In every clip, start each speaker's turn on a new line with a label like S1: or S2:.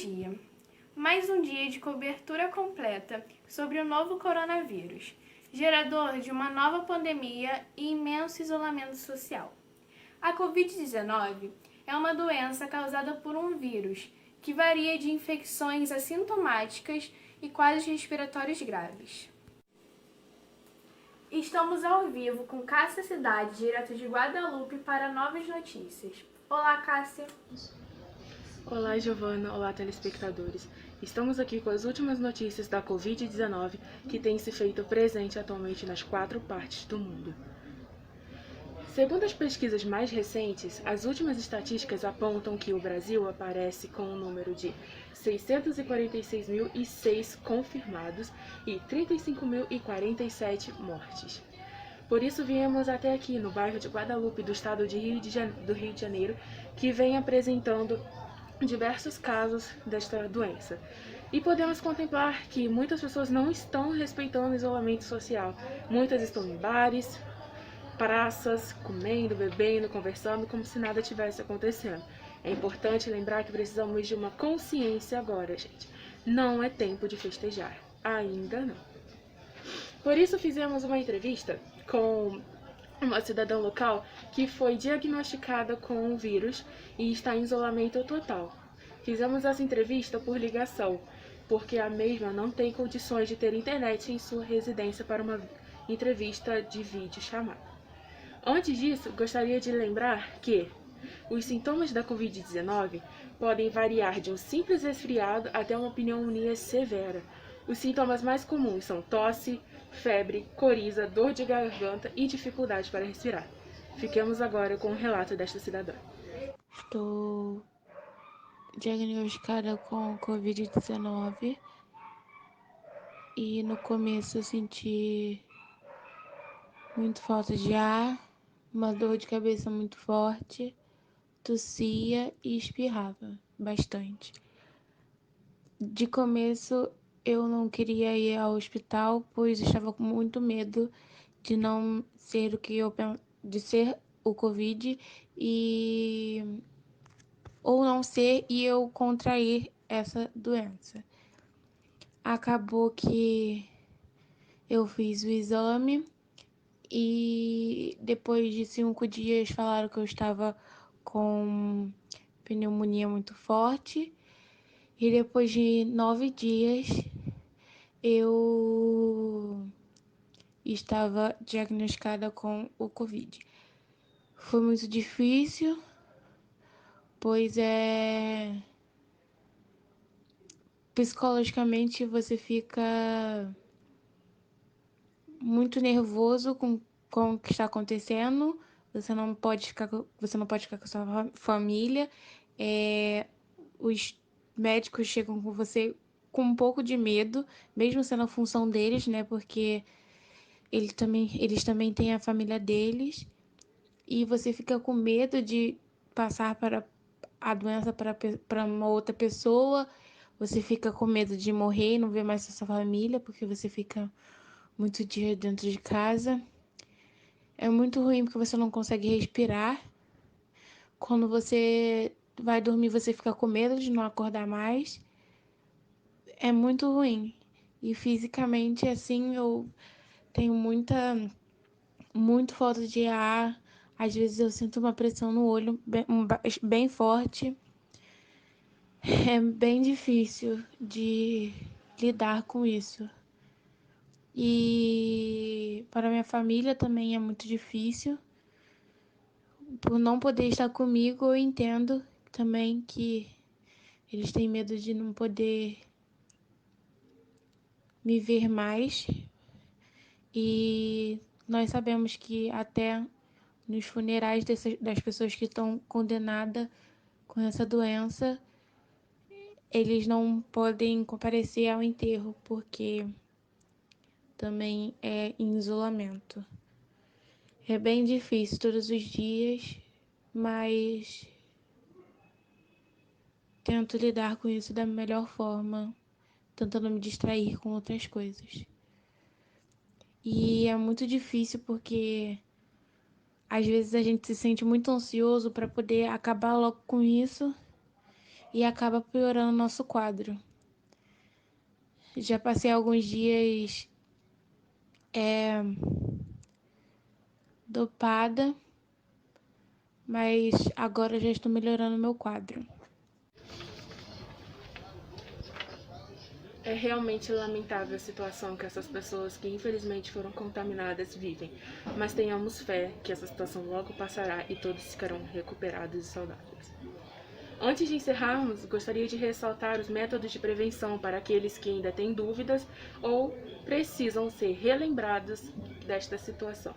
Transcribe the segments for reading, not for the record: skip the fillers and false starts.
S1: dia. Mais um dia de cobertura completa sobre o novo coronavírus, gerador de uma nova pandemia e imenso isolamento social. A Covid-19 é uma doença causada por um vírus que varia de infecções assintomáticas e quadros respiratórios graves. Estamos ao vivo com Cássia Cidade, direto de Guadalupe, para novas notícias. Olá, Cássia!
S2: Olá, Giovana. Olá, telespectadores. Estamos aqui com as últimas notícias da Covid-19 que tem se feito presente atualmente nas 4 partes do mundo. Segundo as pesquisas mais recentes, as últimas estatísticas apontam que o Brasil aparece com um número de 646.006 confirmados e 35.047 mortes. Por isso viemos até aqui, no bairro de Guadalupe, do estado do Rio de Janeiro, que vem apresentando diversos casos desta doença. E podemos contemplar que muitas pessoas não estão respeitando o isolamento social. Muitas estão em bares, praças, comendo, bebendo, conversando, como se nada tivesse acontecendo. É importante lembrar que precisamos de uma consciência agora, gente. Não é tempo de festejar. Ainda não. Por isso fizemos uma entrevista com uma cidadã local que foi diagnosticada com o vírus e está em isolamento total. Fizemos essa entrevista por ligação, porque a mesma não tem condições de ter internet em sua residência para uma entrevista de vídeo chamada. Antes disso, gostaria de lembrar que os sintomas da Covid-19 podem variar de um simples resfriado até uma pneumonia severa. Os sintomas mais comuns são tosse, febre, coriza, dor de garganta e dificuldade para respirar. Fiquemos agora com o relato desta cidadã.
S3: Estou diagnosticada com Covid-19 e no começo eu senti muito falta de ar, uma dor de cabeça muito forte, tossia e espirrava bastante. De começo eu não queria ir ao hospital, pois estava com muito medo de não ser de ser o Covid ou não ser e eu contrair essa doença. Acabou que eu fiz o exame e depois de 5 dias falaram que eu estava com pneumonia muito forte. E depois de 9 dias eu estava diagnosticada com o Covid. Foi muito difícil, pois psicologicamente você fica muito nervoso com o que está acontecendo. Você não pode ficar com a sua família. Os médicos chegam com você com um pouco de medo, mesmo sendo a função deles, né? Porque eles também têm a família deles. E você fica com medo de passar a doença para uma outra pessoa. Você fica com medo de morrer e não ver mais a sua família, porque você fica muito dia dentro de casa. É muito ruim porque você não consegue respirar. Quando você vai dormir, você fica com medo de não acordar mais. É muito ruim. E fisicamente, assim, eu tenho muito falta de ar. Às vezes eu sinto uma pressão no olho bem forte. É bem difícil de lidar com isso. E para minha família também é muito difícil. Por não poder estar comigo, eu entendo também que eles têm medo de não poder me ver mais. E nós sabemos que até nos funerais das pessoas que estão condenadas com essa doença, eles não podem comparecer ao enterro, porque também é em isolamento. É bem difícil todos os dias, mas tento lidar com isso da melhor forma, tentando me distrair com outras coisas. E é muito difícil porque às vezes a gente se sente muito ansioso para poder acabar logo com isso e acaba piorando o nosso quadro. Já passei alguns dias dopada, mas agora já estou melhorando meu quadro.
S2: É realmente lamentável a situação que essas pessoas que infelizmente foram contaminadas vivem, mas tenhamos fé que essa situação logo passará e todos ficarão recuperados e saudáveis. Antes de encerrarmos, gostaria de ressaltar os métodos de prevenção para aqueles que ainda têm dúvidas ou precisam ser relembrados desta situação.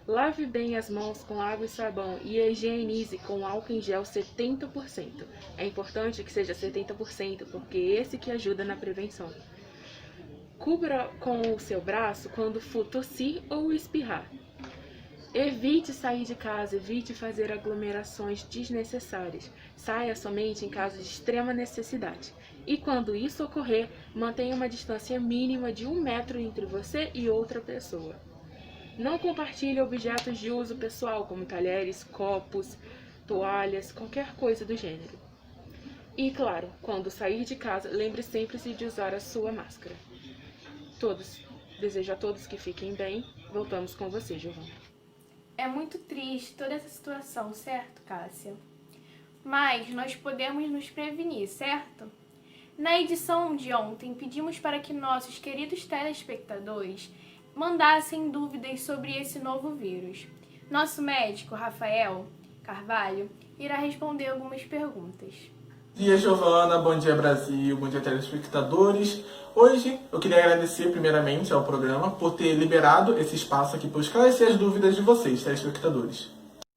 S2: Lave bem as mãos com água e sabão e higienize com álcool em gel 70%. É importante que seja 70%, porque é esse que ajuda na prevenção. Cubra com o seu braço quando for tossir ou espirrar. Evite sair de casa, evite fazer aglomerações desnecessárias. Saia somente em caso de extrema necessidade. E quando isso ocorrer, mantenha uma distância mínima de 1 metro entre você e outra pessoa. Não compartilhe objetos de uso pessoal, como talheres, copos, toalhas, qualquer coisa do gênero. E, claro, quando sair de casa, lembre sempre-se de usar a sua máscara. Desejo a todos que fiquem bem. Voltamos com você, Giovana.
S1: É muito triste toda essa situação, certo, Cássia? Mas nós podemos nos prevenir, certo? Na edição de ontem, pedimos para que nossos queridos telespectadores mandassem dúvidas sobre esse novo vírus. Nosso médico, Rafael Carvalho, irá responder algumas perguntas.
S4: Bom dia, Giovana. Bom dia, Brasil. Bom dia, telespectadores. Hoje eu queria agradecer primeiramente ao programa por ter liberado esse espaço aqui para esclarecer as dúvidas de vocês, telespectadores.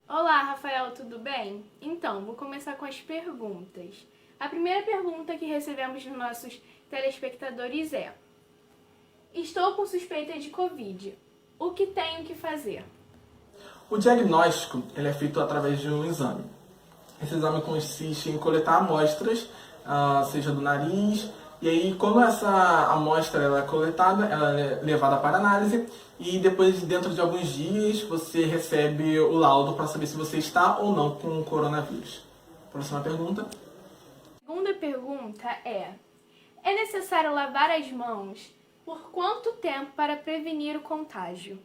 S1: Olá, Rafael, tudo bem? Então, vou começar com as perguntas. A primeira pergunta que recebemos dos nossos telespectadores é: estou com suspeita de Covid. O que tenho que fazer?
S4: O diagnóstico ele é feito através de um exame. Esse exame consiste em coletar amostras, seja do nariz, e aí quando essa amostra ela é coletada, ela é levada para análise, e depois, dentro de alguns dias, você recebe o laudo para saber se você está ou não com o coronavírus. Próxima pergunta.
S1: A segunda pergunta é necessário lavar as mãos por quanto tempo para prevenir o contágio?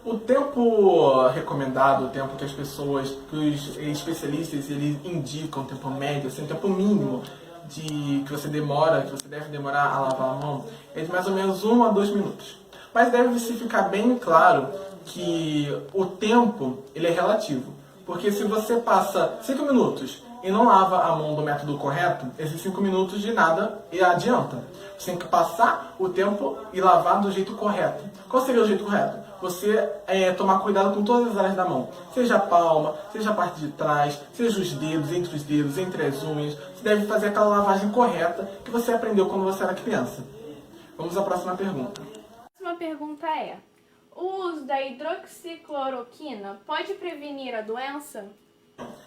S4: O tempo recomendado, o tempo que as pessoas, que os especialistas eles indicam, o tempo médio, assim, o tempo mínimo que você deve demorar a lavar a mão, é de mais ou menos 1 a 2 minutos. Mas deve-se ficar bem claro que o tempo ele é relativo. Porque se você passa 5 minutos e não lava a mão do método correto, esses 5 minutos de nada adianta. Você tem que passar o tempo e lavar do jeito correto. Qual seria o jeito correto? Você tomar cuidado com todas as áreas da mão. Seja a palma, seja a parte de trás, seja os dedos, entre as unhas. Você deve fazer aquela lavagem correta que você aprendeu quando você era criança. Vamos à próxima pergunta.
S1: A próxima pergunta é: o uso da hidroxicloroquina pode prevenir a doença?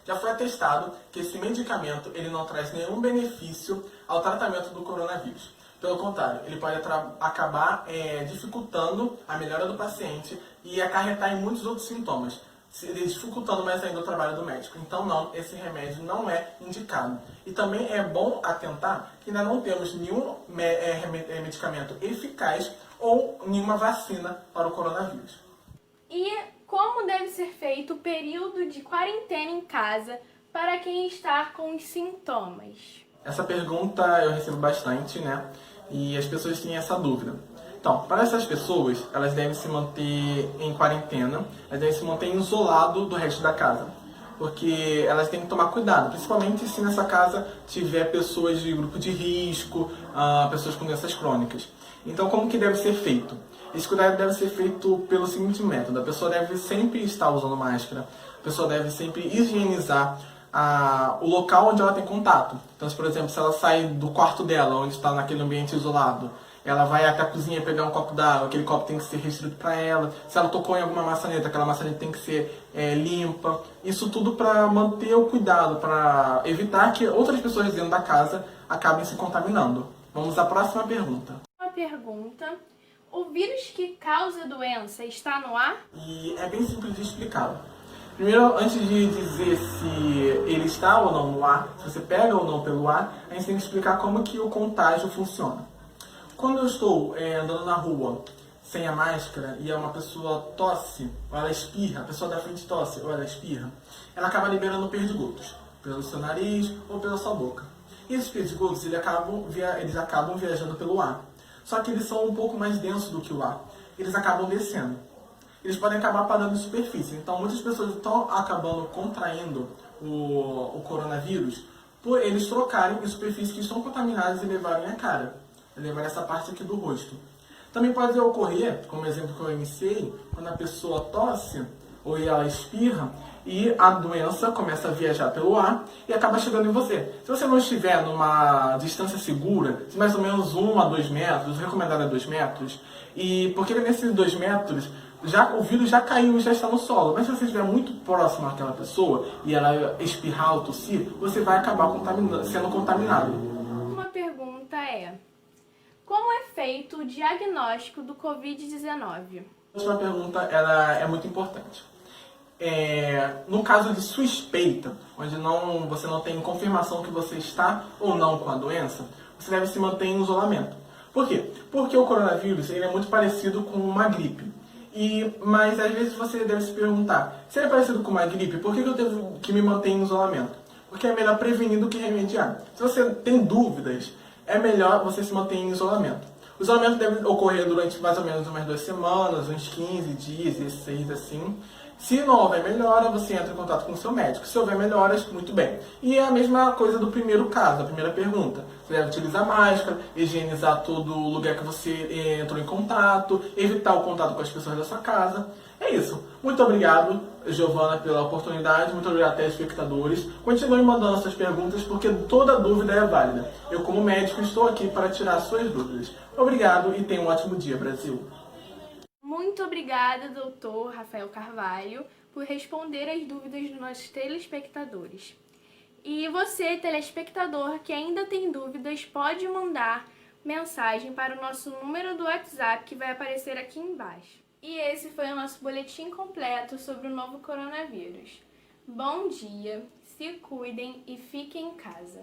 S4: Já foi atestado que esse medicamento ele não traz nenhum benefício ao tratamento do coronavírus. Pelo contrário, ele pode acabar dificultando a melhora do paciente e acarretar em muitos outros sintomas, dificultando mais ainda o trabalho do médico. Então, não, esse remédio não é indicado. E também é bom atentar que ainda não temos nenhum medicamento eficaz ou nenhuma vacina para o coronavírus.
S1: E como deve ser feito o período de quarentena em casa para quem está com os sintomas?
S4: Essa pergunta eu recebo bastante, né? E as pessoas têm essa dúvida. Então, para essas pessoas, elas devem se manter em quarentena, elas devem se manter isolado do resto da casa. Porque elas têm que tomar cuidado, principalmente se nessa casa tiver pessoas de grupo de risco, pessoas com doenças crônicas. Então, como que deve ser feito? Esse cuidado deve ser feito pelo seguinte método: a pessoa deve sempre estar usando máscara, a pessoa deve sempre higienizar o local onde ela tem contato. Então, por exemplo, se ela sai do quarto dela, onde está naquele ambiente isolado, ela vai até a cozinha pegar um copo d'água, aquele copo tem que ser restrito para ela. Se ela tocou em alguma maçaneta, aquela maçaneta tem que ser limpa. Isso tudo para manter o cuidado, para evitar que outras pessoas dentro da casa acabem se contaminando. Vamos à próxima pergunta.
S1: Uma pergunta: o vírus que causa a doença está no ar?
S4: E é bem simples de explicar. Primeiro, antes de dizer se ele está ou não no ar, se você pega ou não pelo ar, a gente tem que explicar como que o contágio funciona. Quando eu estou andando na rua sem a máscara e uma pessoa tosse, ou ela espirra, a pessoa da frente tosse ou ela espirra, ela acaba liberando perdigotos, pelo seu nariz ou pela sua boca. E esses perdigotos eles acabam viajando pelo ar. Só que eles são um pouco mais densos do que o ar. Eles acabam descendo. Eles podem acabar parando em superfície. Então, muitas pessoas estão acabando contraindo o coronavírus por eles trocarem em superfícies que estão contaminadas e levarem a cara. Levarem essa parte aqui do rosto. Também pode ocorrer, como exemplo que eu iniciei, quando a pessoa tosse ou ela espirra e a doença começa a viajar pelo ar e acaba chegando em você. Se você não estiver numa distância segura, de mais ou menos 1 a 2 metros, o recomendado é 2 metros, e porque nesses 2 metros o vírus já caiu e já está no solo. Mas se você estiver muito próximo àquela pessoa e ela espirrar ou tossir, você vai acabar sendo contaminado.
S1: Uma pergunta é: como é feito o diagnóstico do Covid-19?
S4: A última pergunta ela é muito importante. No caso de suspeita, onde você não tem confirmação que você está ou não com a doença, você deve se manter em isolamento. Por quê? Porque o coronavírus ele é muito parecido com uma gripe. Mas às vezes você deve se perguntar, se ele é parecido com uma gripe, por que eu devo que me manter em isolamento? Porque é melhor prevenir do que remediar. Se você tem dúvidas, é melhor você se manter em isolamento. O isolamento deve ocorrer durante mais ou menos umas 2 semanas, uns 15 dias, 16 assim. Se não houver melhora, você entra em contato com o seu médico. Se houver melhoras, muito bem. E é a mesma coisa do primeiro caso, a primeira pergunta. Você deve utilizar máscara, higienizar todo o lugar que você entrou em contato, evitar o contato com as pessoas da sua casa. É isso. Muito obrigado, Giovana, pela oportunidade. Muito obrigado, telespectadores. Continuem mandando suas perguntas, porque toda dúvida é válida. Eu, como médico, estou aqui para tirar suas dúvidas. Obrigado e tenha um ótimo dia, Brasil.
S1: Muito obrigada, doutor Rafael Carvalho, por responder as dúvidas dos nossos telespectadores. E você, telespectador, que ainda tem dúvidas, pode mandar mensagem para o nosso número do WhatsApp que vai aparecer aqui embaixo. E esse foi o nosso boletim completo sobre o novo coronavírus. Bom dia, se cuidem e fiquem em casa.